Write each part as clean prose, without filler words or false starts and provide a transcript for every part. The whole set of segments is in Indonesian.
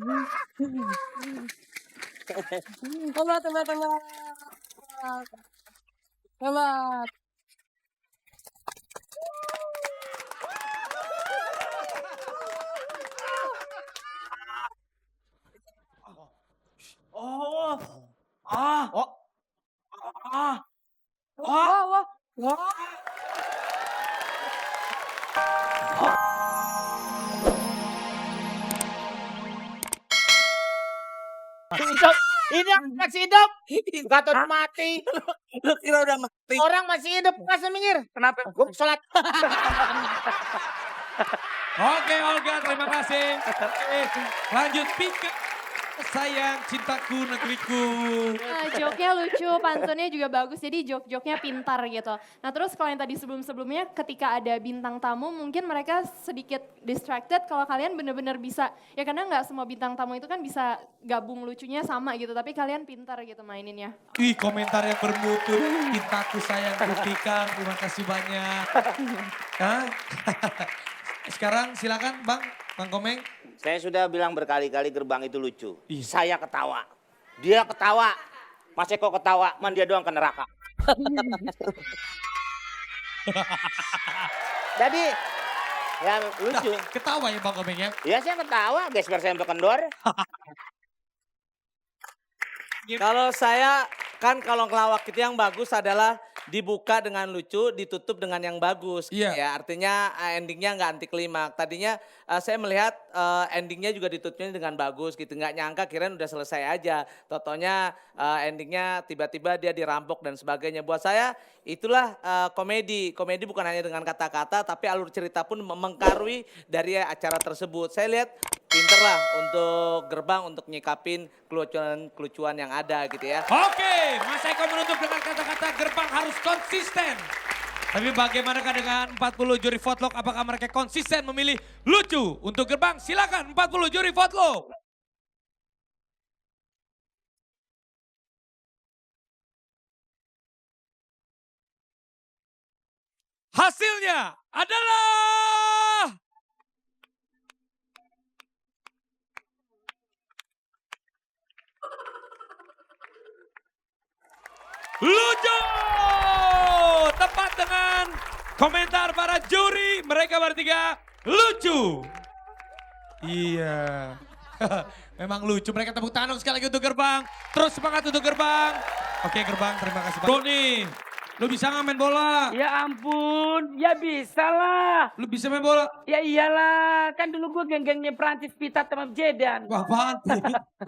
Hebat, hebat, hebat. Hebat. Oh. Ah. Oh. Ah. Wah, wah, wah. Hidup. Ini yang masih hidup. Gatot mati. Lu kira udah mati. Orang masih hidup. Nggak minggir. Kenapa? Gue sholat. Oke Olga, terima kasih. Lanjut Pika. Sayang cintaku negeriku. Joke-nya lucu, pantunnya juga bagus, jadi joke-joknya pintar gitu. Nah terus kalau yang tadi sebelum-sebelumnya ketika ada bintang tamu mungkin mereka sedikit distracted kalau kalian bener-bener bisa, ya karena nggak semua bintang tamu itu kan bisa gabung lucunya sama gitu, tapi kalian pintar gitu maininnya. Wih, komentar yang bermutu. Cintaku sayangku Pika, terima kasih banyak. Hah? Sekarang silakan Bang Komeng. Saya sudah bilang berkali-kali Gerbang itu lucu. Iya. Saya ketawa. Dia ketawa. Mas Eko ketawa. Man dia doang ke neraka. Jadi ya lucu. Ketawa ya Bang Komeng ya. Ya saya ketawa. Gesper saya sampai kendor. Kalau saya kan kalau ngelawak itu yang bagus adalah dibuka dengan lucu, ditutup dengan yang bagus. Iya. Ya artinya endingnya nggak anti klimaks. Tadinya saya melihat endingnya juga ditutupnya dengan bagus gitu. Nggak nyangka kirain udah selesai aja. Totonya endingnya tiba-tiba dia dirampok dan sebagainya. Buat saya itulah komedi. Komedi bukan hanya dengan kata-kata tapi alur cerita pun mengkarui dari acara tersebut. Saya lihat pinter lah untuk Gerbang untuk nyikapin kelucuan yang ada gitu ya. Oke, Mas Eko menutup dengan kata-kata Gerbang harus konsisten. Tapi bagaimanakah dengan 40 juri votlog? Apakah mereka konsisten memilih lucu untuk Gerbang? Silakan 40 juri votlog. Hasilnya adalah... lucu! Tepat dengan komentar para juri, mereka bertiga lucu. Iya, memang lucu. Mereka tepuk tangan sekali lagi untuk Gerbang. Terus semangat untuk Gerbang. Oke Gerbang, terima kasih banyak. Doni, lu bisa nggak main bola? Ya ampun, ya bisa lah. Lu bisa main bola? Ya iyalah, kan dulu gue geng-gengnya Prancis Pita sama Jedan. Wah apaan?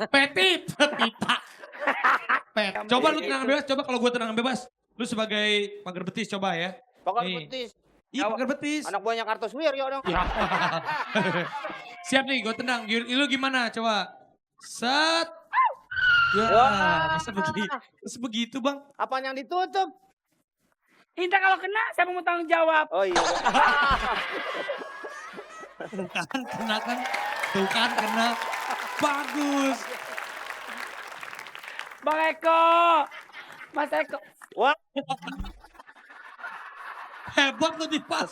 Petit, Pita. Pet. Coba lu tenangan bebas, coba kalau gue tenangan bebas. Lu sebagai pagar betis coba ya. Pagar Nih. betis. Iya pagar betis. Anak buahnya Kartosuwiryo dong. Ya. Siap nih, gue tenang. Lu gimana? Coba. Set. Ya, masa begitu bang? Apaan yang ditutup? Inta kalau kena, siapa mau tanggung jawab? Oh iya. Kena kan? Tuh kan kena. Bagus. Bang Eko, Mas Eko. Wah. Hebat lu di pas.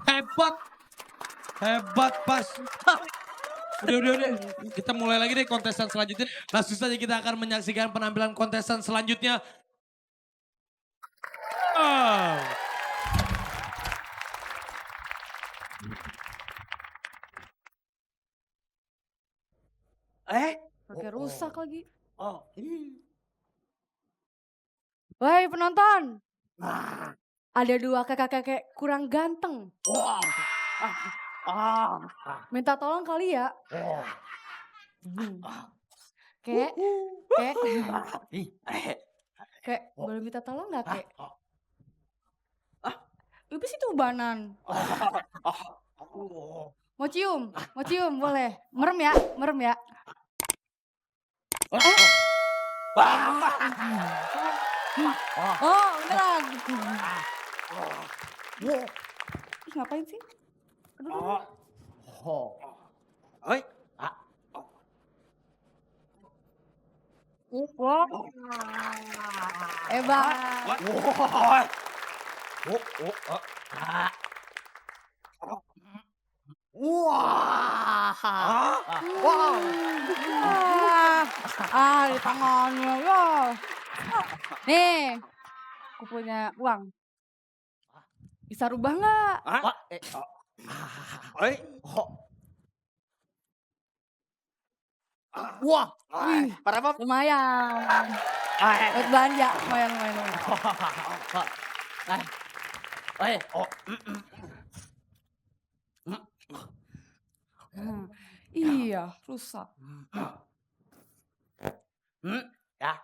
Hebat. Hebat pas. Udah. Kita mulai lagi deh kontestan selanjutnya. Langsung saja kita akan menyaksikan penampilan kontestan selanjutnya. Oh. Pakai rusak lagi. Oh. Woi penonton. Ada dua kakek-kakek kurang ganteng. Minta tolong kali ya. Kek, boleh minta tolong gak kek? Itu sih tubanan. Mau cium boleh. Merem ya. Oh, beneran. Ih, ngapain sih? Aduh. Oi. Hebat. Wah. Wow. Di tangannya ya. Nih, aku punya uang. Bisa rubah nggak? Hah? Eh, Wah, para apa? lumayan. Buat belanja, lumayan. Iya, rusak. Ya.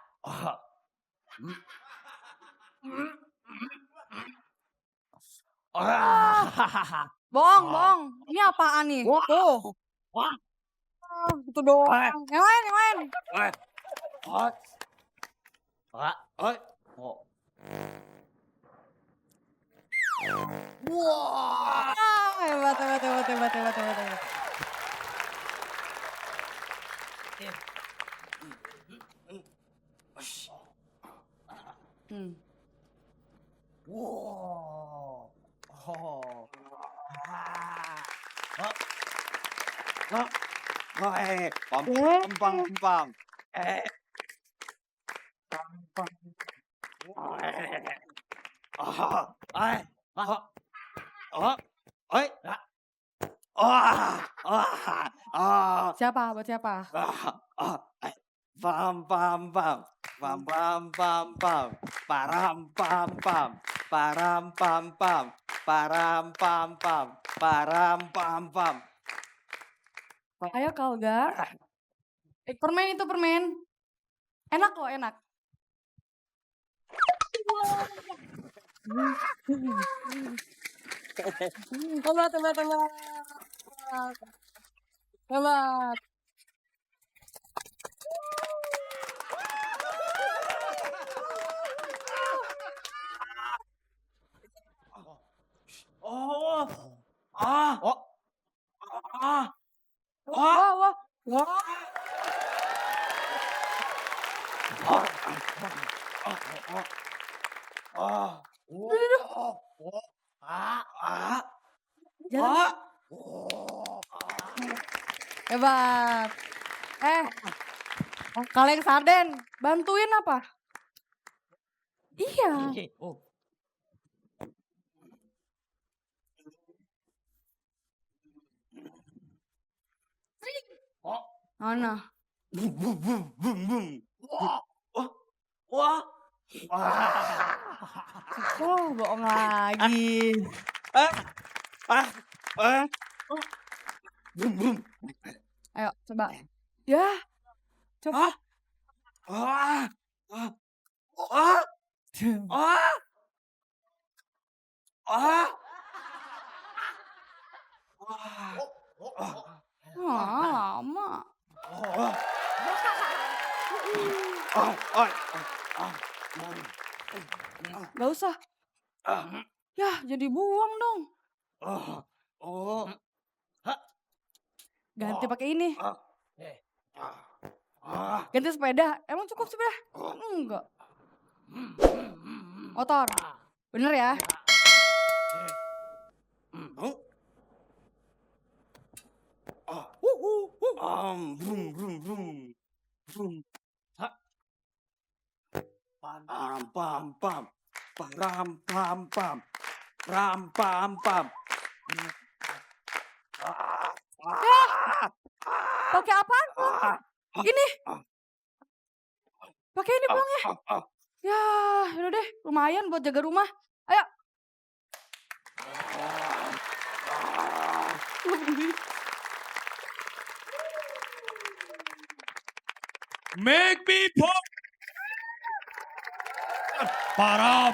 Bohong. Ini apaan nih? Tuh. Wah. Itu doang. Yang lain. Hebat. Hmm. Pam. Siapa? Buat siapa? Pam. Param. Ayo Kalga. Permen itu permen. Enak kok, enak. Hebat. Wah. Jalan. Hebat. Kaleng sarden, bantuin apa? Iya. Mana? Oh, bohong lagi. Ayo, coba. Ya, coba. Lama. Gak usah. Ya, jadi buang dong. Ganti pakai ini. Ganti sepeda. Emang cukup sepeda? Enggak. Motor. Bener ya? Pakai apaan? Ini. Pakai ini pulang ya. Ya, udah deh. Lumayan buat jaga rumah. Ayo. Make me pop. Param.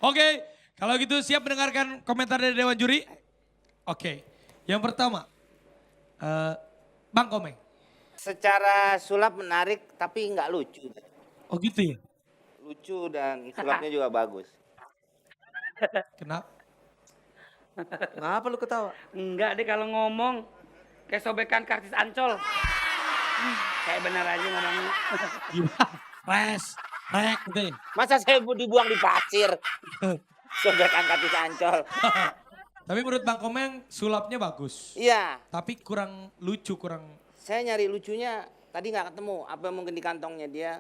Oke, kalau gitu siap mendengarkan komentar dari Dewan Juri? Oke, yang pertama, Bang Komeng. Secara sulap menarik tapi nggak lucu. Oh gitu ya? Lucu dan sulapnya juga bagus. Kenapa? Kenapa lu ketawa? Enggak deh kalau ngomong kayak sobekan kartis Ancol. Kayak bener aja ngomongnya. Gimana? Rek gitu ya? Masa saya dibuang di pasir? Sobekan kartis Ancol. Tapi menurut Bang Komeng sulapnya bagus. Iya, Tapi kurang lucu, kurang... saya nyari lucunya tadi nggak ketemu. Apa mungkin di kantongnya dia